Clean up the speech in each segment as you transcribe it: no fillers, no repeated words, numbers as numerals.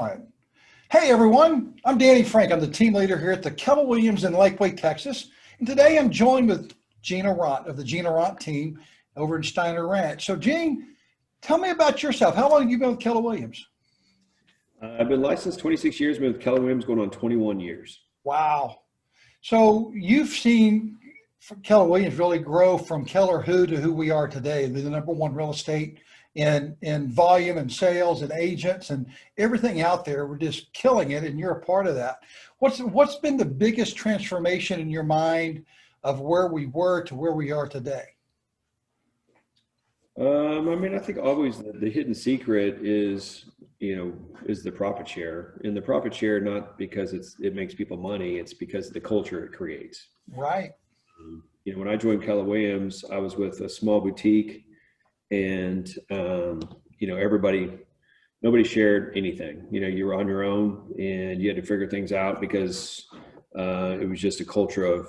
All right. Hey everyone, I'm Danny Frank. I'm the team leader here at the Keller WIlliams in Lakeway, Texas. And today I'm joined with Gene Arant of the Gene Arant Team over in Steiner Ranch. So Gene, tell me about yourself. How long have you been with Keller WIlliams? I've been licensed 26 years, been with Keller WIlliams going on 21 years. Wow. So you've seen Keller WIlliams really grow from Keller who to who we are today, the number one real estate in volume and sales and agents and everything out there. We're just killing it, and you're a part of that. What's been the biggest transformation in your mind of where we were to where we are today? I think always the hidden secret is the profit share, and the profit share not because it makes people money, it's because of the culture it creates. Right. When I joined Keller WIlliams, I was with a small boutique, and nobody shared anything. You were on your own, and you had to figure things out because it was just a culture of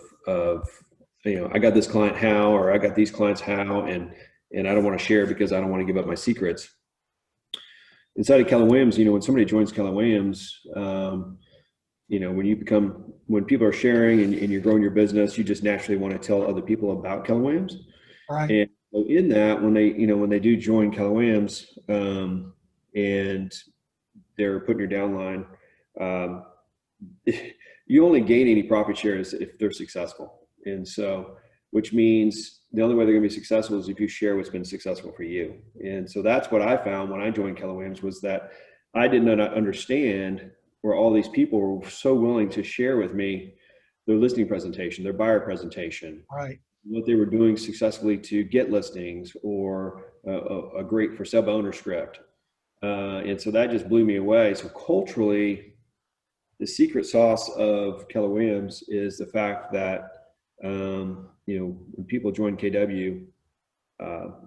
I got this client how, or I got these clients how, and I don't want to share because I don't want to give up my secrets. Inside of Keller WIlliams, when somebody joins Keller WIlliams, when people are sharing and you're growing your business, you just naturally want to tell other people about Keller WIlliams. Right. And so in that, when they do join Keller WIlliams, and they're putting your downline, you only gain any profit shares if they're successful. And so, which means the only way they're going to be successful is if you share what's been successful for you. And so that's what I found when I joined Keller WIlliams, was that I did not understand where all these people were so willing to share with me their listing presentation, their buyer presentation, right, what they were doing successfully to get listings, or a great for sale by owner script. And so that just blew me away. So culturally, the secret sauce of Keller WIlliams is the fact that, when people join KW,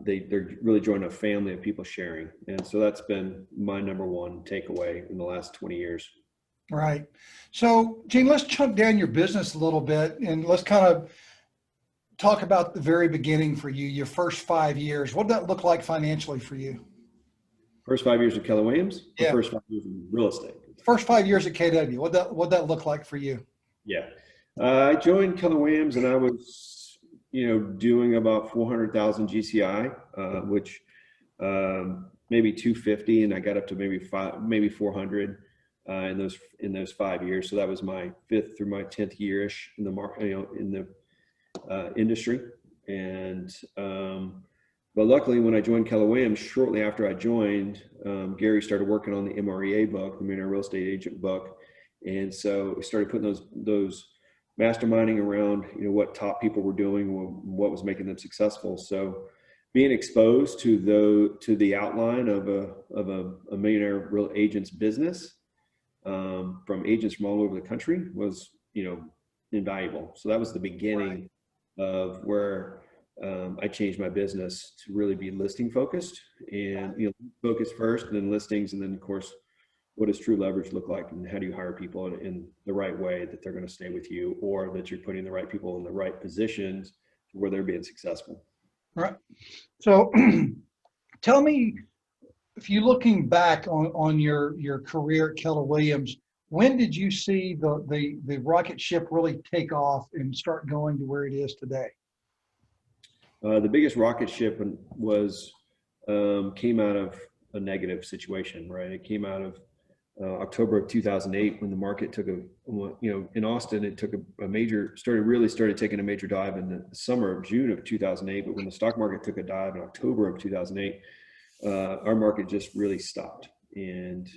they're really joining a family of people sharing. And so that's been my number one takeaway in the last 20 years. Right. So Gene, let's chunk down your business a little bit and let's kind of talk about the very beginning for you, your first 5 years. What did that look like financially for you? First 5 years of Keller WIlliams? Yeah. First 5 years in real estate? First 5 years at KW. What'd that look like for you? Yeah. I joined Keller WIlliams and I was, doing about 400,000 GCI, which maybe 250, and I got up to maybe 400 in those 5 years. So that was my 5th through my 10th year-ish in the market, in the industry. And but luckily, when I joined Keller WIlliams, shortly after I joined, Gary started working on the MREA book, the Millionaire Real Estate Agent book, and so we started putting those masterminding around what top people were doing, what was making them successful. So being exposed to the outline of a millionaire real agent's business, from agents from all over the country, was invaluable. So that was the beginning of where I changed my business to really be listing focused, and focus first, and then listings, and then of course, what does true leverage look like, and how do you hire people in the right way that they're going to stay with you, or that you're putting the right people in the right positions where they're being successful. Right. So tell me, if you're looking back on your career at Keller WIlliams, when did you see the rocket ship really take off and start going to where it is today? The biggest rocket ship came out of a negative situation, right? It came out of October of 2008, when the market took in Austin, it took started taking a major dive in the summer of June of 2008. But when the stock market took a dive in October of 2008, our market just really stopped, and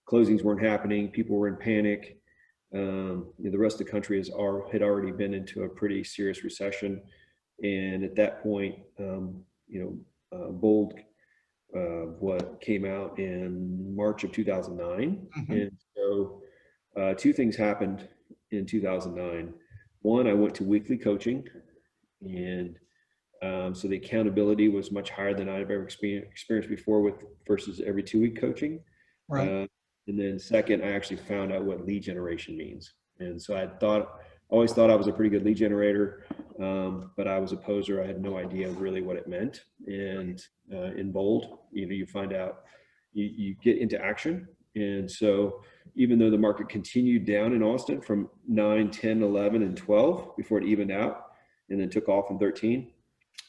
closings weren't happening. People were in panic. The rest of the country had already been into a pretty serious recession. And at that point, Bold what came out in March of 2009. Mm-hmm. And so two things happened in 2009. One, I went to weekly coaching, and so the accountability was much higher than I've ever experienced before versus every 2-week coaching. Right. And then second, I actually found out what lead generation means. And so I always thought I was a pretty good lead generator, but I was a poser. I had no idea really what it meant. And in Bold, you find out, you get into action, And so even though the market continued down in Austin from 9, 10, 11, and 12 before it evened out and then took off in 13,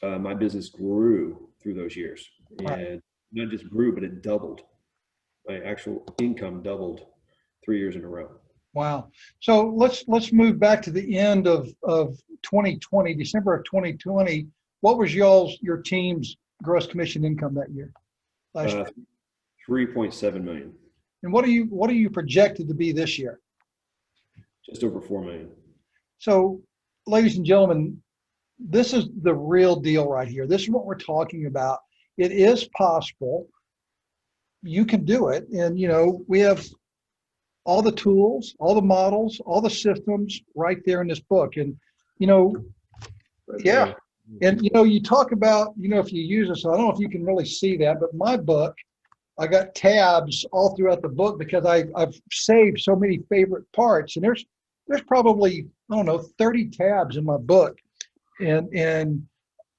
my business grew through those years. And not just grew, but it doubled. My actual income doubled 3 years in a row. Wow. So let's move back to the end of 2020, December of 2020. What was your team's gross commission income that year? Last year? 3.7 million. And what are you projected to be this year? Just over 4 million. So, ladies and gentlemen, this is the real deal right here. This is what we're talking about. It is possible. You can do it. And, we have all the tools, all the models, all the systems right there in this book. And, yeah. And, you talk about, if you use this, I don't know if you can really see that, but my book, I got tabs all throughout the book because I've saved so many favorite parts. And there's probably, 30 tabs in my book. And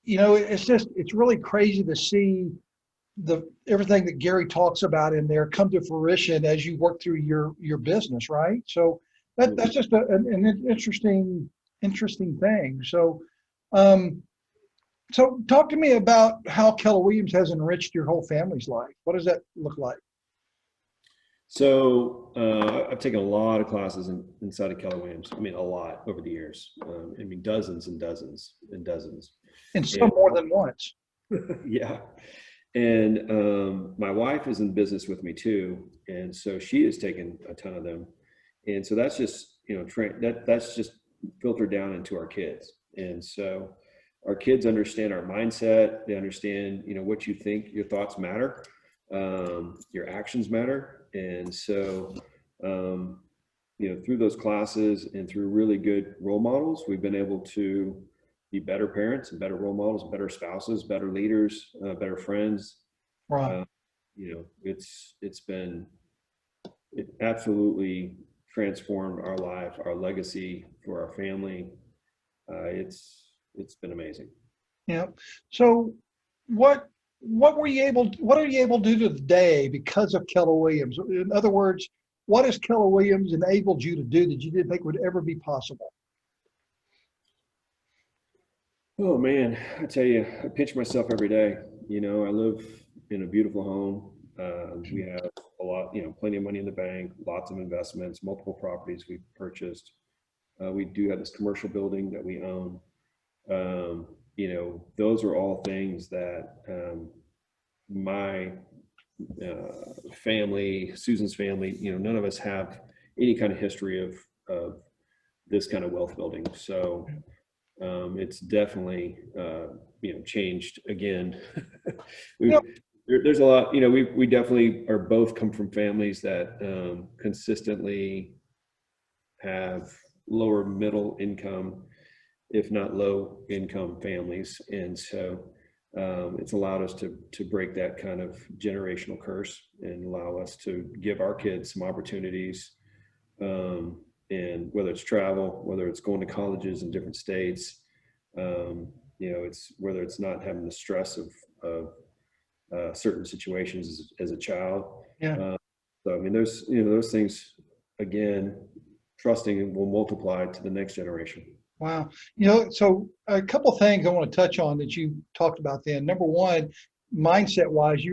it's really crazy to see everything that Gary talks about in there come to fruition as you work through your business, right? So that's just an interesting thing. So talk to me about how Keller Williams has enriched your whole family's life. What does that look like? So I've taken a lot of classes inside of Keller Williams. I mean, a lot over the years. Dozens and dozens and dozens. And some more than once. Yeah. And my wife is in business with me too. And so she has taken a ton of them. And so that's just, that's just filtered down into our kids. And so our kids understand our mindset. They understand, what you think, your thoughts matter, your actions matter. And so, through those classes and through really good role models, we've been able to be better parents and better role models, better spouses, better leaders, better friends. Right. It absolutely transformed our life, our legacy for our family. It's been amazing. Yeah. So what are you able to do today because of Keller Williams? In other words, what has Keller Williams enabled you to do that you didn't think would ever be possible? Oh man, I tell you, I pinch myself every day. I live in a beautiful home. We have a lot, plenty of money in the bank, lots of investments, multiple properties we've purchased. We do have this commercial building that we own. Those are all things that my family, Susan's family, none of us have any kind of history of this kind of wealth building. So it's definitely changed again. There's a lot, we definitely are both come from families that consistently have lower middle income, if not low income families. And so it's allowed us to break that kind of generational curse and allow us to give our kids some opportunities. And whether it's travel, whether it's going to colleges in different states, it's whether it's not having the stress of certain situations as a child. Yeah. So those things, again, trusting will multiply to the next generation. Wow. So a couple of things I want to touch on that you talked about then. Number one, mindset wise,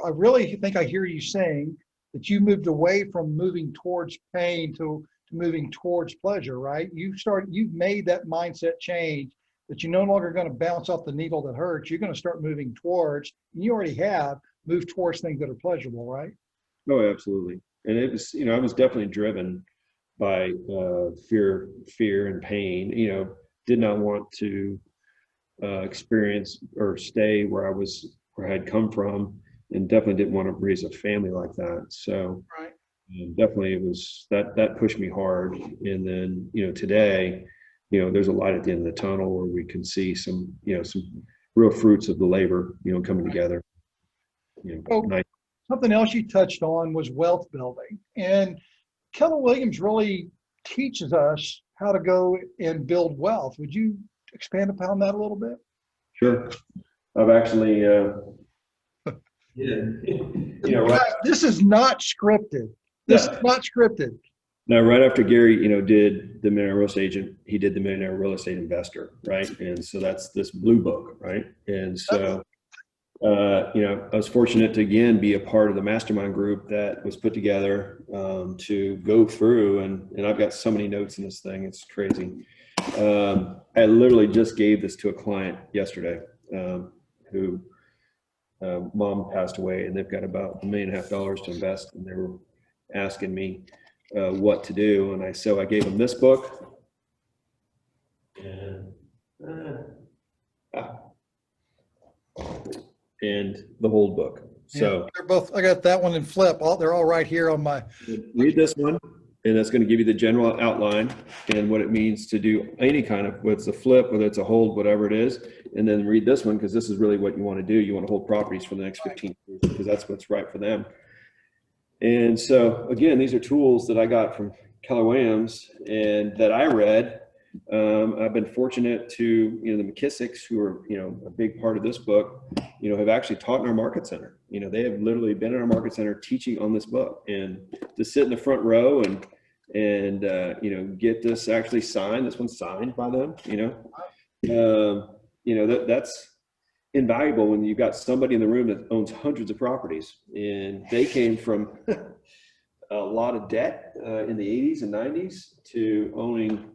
I really think I hear you saying that you moved away from moving towards pain to moving towards pleasure, right? You've made that mindset change that you're no longer going to bounce off the needle that hurts. You're going to start moving towards, and you already have moved towards things that are pleasurable, right? Oh, absolutely. And it was, I was definitely driven by fear and pain. Did not want to experience or stay where I had come from, and definitely didn't want to raise a family like that. So right. Definitely it was that pushed me hard. And then, today, there's a light at the end of the tunnel where we can see some real fruits of the labor, coming together. Nice. Something else you touched on was wealth building. And Keller Williams really teaches us how to go and build wealth. Would you expand upon that a little bit? Sure. I've actually, You know, right, This is not scripted. This is not scripted. now, right after Gary, did the Millionaire Real Estate Agent, he did the Millionaire Real Estate Investor, right? And so that's this blue book, right? And so, I was fortunate to again be a part of the mastermind group that was put together to go through, and I've got so many notes in this thing, it's crazy. I literally just gave this to a client yesterday who mom passed away, and they've got about $1.5 million to invest, and they were asking me what to do, and so I gave them this book and the whole book. So they're both. I got that one in flip. They're all right here on my. Read this one, and that's going to give you the general outline and what it means to do any kind of, whether it's a flip, whether it's a hold, whatever it is. And then read this one, because this is really what you want to do. You want to hold properties for the next 15 years because that's what's right for them. And so, again, these are tools that I got from Keller WIlliams and that I read. I've been fortunate to, the McKissicks, who are, a big part of this book, have actually taught in our market center. They have literally been in our market center teaching on this book, and to sit in the front row and get this actually signed. This one's signed by them, that's invaluable when you've got somebody in the room that owns hundreds of properties, and they came from a lot of debt in the 80s and 90s to owning,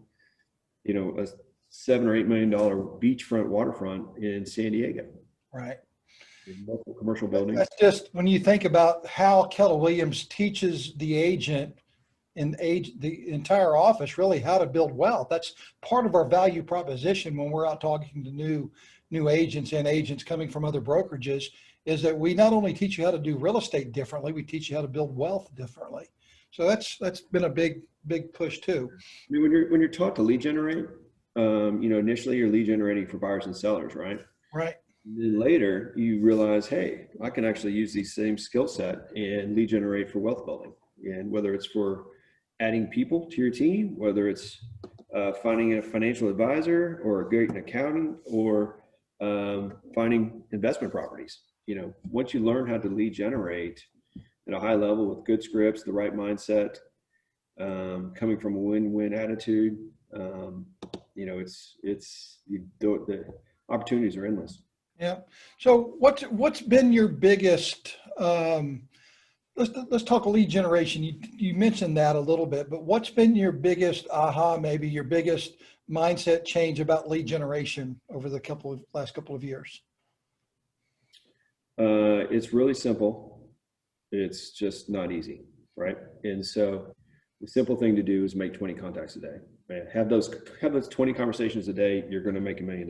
a $7 or $8 million beachfront waterfront in San Diego. Right. Multiple commercial buildings. That's just when you think about how Keller WIlliams teaches the agent and the entire office really how to build wealth. That's part of our value proposition when we're out talking to new agents and agents coming from other brokerages, is that we not only teach you how to do real estate differently, we teach you how to build wealth differently. So that's been a big push too. I mean, when you're taught to lead generate, initially you're lead generating for buyers and sellers, right? Right. And then later you realize, hey, I can actually use these same skill set and lead generate for wealth building. And whether it's for adding people to your team, whether it's finding a financial advisor or a great in accounting, or finding investment properties. Once you learn how to lead generate at a high level with good scripts, the right mindset, coming from a win-win attitude, the opportunities are endless. Yeah. So what's been your biggest, let's talk lead generation. You mentioned that a little bit, but what's been your biggest maybe your biggest mindset change about lead generation over the last couple of years? It's really simple. It's just not easy, right? And so the simple thing to do is make 20 contacts a day. Man, have those 20 conversations a day. You're going to make $1 million.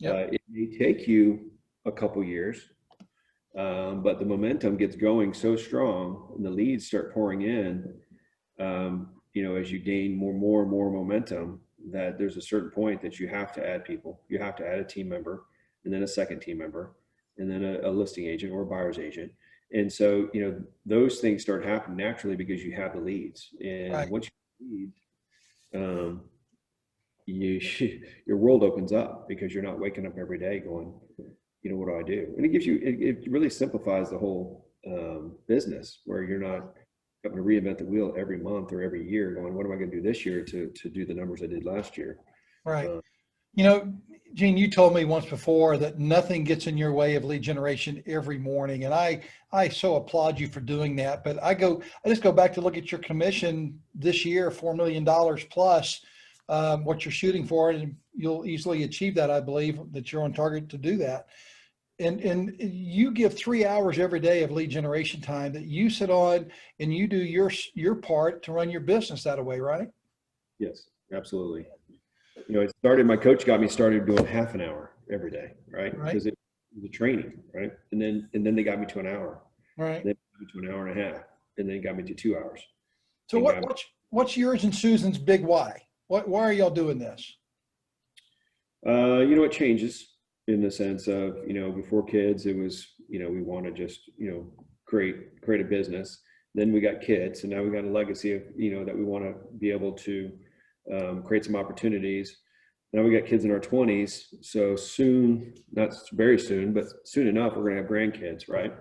Yep. It may take you a couple years, but the momentum gets going so strong and the leads start pouring in, as you gain more and more momentum, that there's a certain point that you have to add people. You have to add a team member, and then a second team member, and then a listing agent or a buyer's agent. And so, those things start happening naturally because you have the leads. And right. Once you lead, your world opens up because you're not waking up every day going, what do I do? And it really simplifies the whole business, where you're not having to reinvent the wheel every month or every year going, what am I going to do this year to do the numbers I did last year? Right. Gene, you told me once before that nothing gets in your way of lead generation every morning. And I so applaud you for doing that. But I just go back to look at your commission this year, $4 million plus, what you're shooting for, and you'll easily achieve that. I believe that you're on target to do that. And you give 3 hours every day of lead generation time that you sit on, and you do your part to run your business that way, right? Yes, absolutely. My coach got me started doing half an hour every day, right? Because it was a training, right? And then they got me to an hour, right? Then got me to an hour and a half, and then got me to 2 hours. So what's yours and Susan's big why? Why are y'all doing this? It changes in the sense of, before kids, it was, we want to just, create a business. Then we got kids, and now we got a legacy of, that we want to be able to create some opportunities. Now we got kids in our 20s. So soon, not very soon, but soon enough, we're going to have grandkids, right?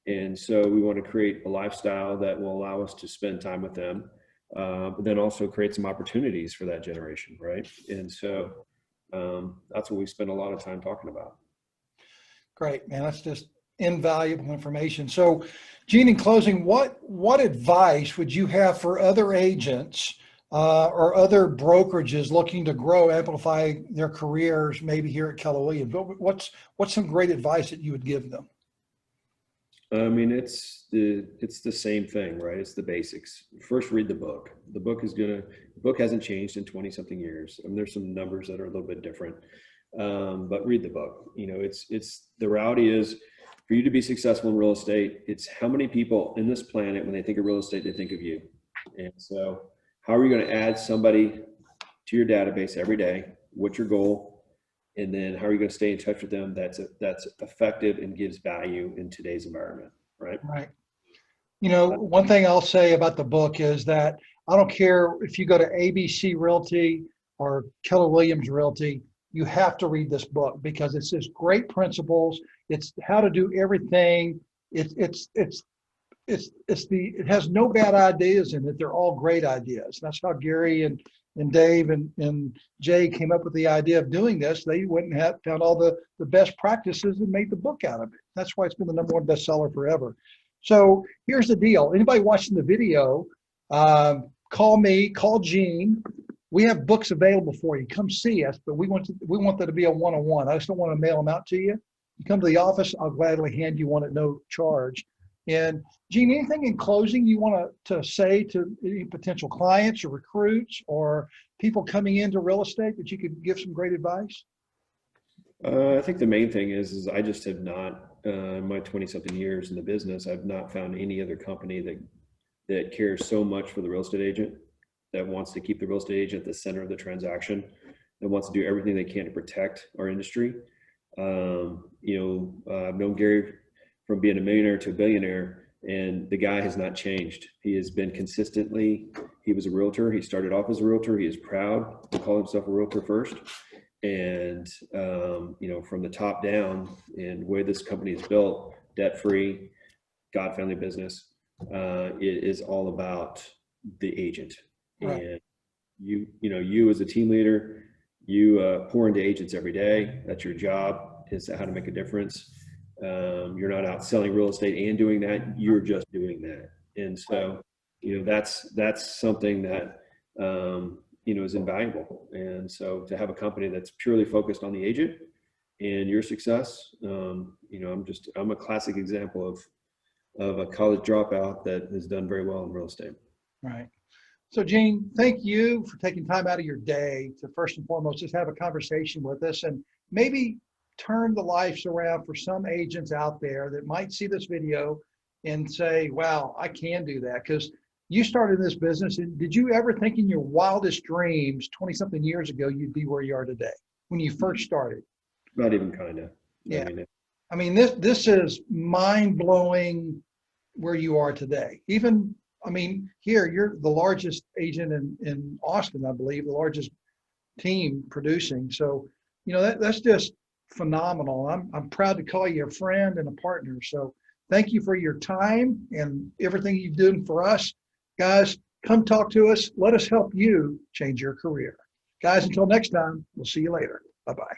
And so we want to create a lifestyle that will allow us to spend time with them, but then also create some opportunities for that generation, right? And so that's what we spend a lot of time talking about. Great, man. That's just invaluable information. So, Gene, in closing, what advice would you have for other agents or other brokerages looking to grow, amplify their careers, maybe here at Keller Williams? What's some great advice that you would give them? I mean, it's the same thing, right? It's the basics. First, read the book. The book hasn't changed in 20 something years. I mean, there's some numbers that are a little bit different, but read the book. You know, it's the reality is for you to be successful in real estate, it's how many people in this planet, when they think of real estate, they think of you. And so how are you going to add somebody to your database every day? What's your goal? And then how are you going to stay in touch with them that's effective and gives value in today's environment, right? Right. You know, one thing I'll say about the book is that I don't care if you go to ABC Realty or Keller Williams Realty, you have to read this book because it's just great principles. It's how to do everything. It has no bad ideas in it. They're all great ideas. That's how Gary and Dave and Jay came up with the idea of doing this. They went and found all the best practices and made the book out of it. That's why it's been the #1 bestseller forever. So here's the deal. Anybody watching the video, call me, call Gene. We have books available for you. Come see us, but we want that to be a one-on-one. I just don't want to mail them out to you. You come to the office, I'll gladly hand you one at no charge. And Gene, anything in closing you want to say to any potential clients or recruits or people coming into real estate that you could give some great advice? I think the main thing is I just have not, in my 20 something years in the business, I've not found any other company that cares so much for the real estate agent, that wants to keep the real estate agent at the center of the transaction, that wants to do everything they can to protect our industry. I've known Gary from being a millionaire to a billionaire, and the guy has not changed. He has been he was a realtor. He started off as a realtor. He is proud to call himself a realtor first. And, from the top down and the way this company is built, debt-free, God family business, it is all about the agent. Right. And you as a team leader, you pour into agents every day. That's your job, is how to make a difference. You're not out selling real estate and doing that. You're just doing that. And so, that's something that, is invaluable. And so to have a company that's purely focused on the agent and your success, I'm a classic example of a college dropout that has done very well in real estate. Right. So Gene, thank you for taking time out of your day to first and foremost just have a conversation with us and maybe turn the lives around for some agents out there that might see this video and say, wow, I can do that. Because you started this business, and did you ever think in your wildest dreams 20 something years ago you'd be where you are today when you first started? Not even kind of. Yeah. This is mind-blowing where you are today. Here you're the largest agent in Austin, I believe, the largest team producing. So, that's just phenomenal. I'm proud to call you a friend and a partner. So thank you for your time and everything you've done for us. Guys, come talk to us. Let us help you change your career. Guys, until next time, we'll see you later. Bye-bye.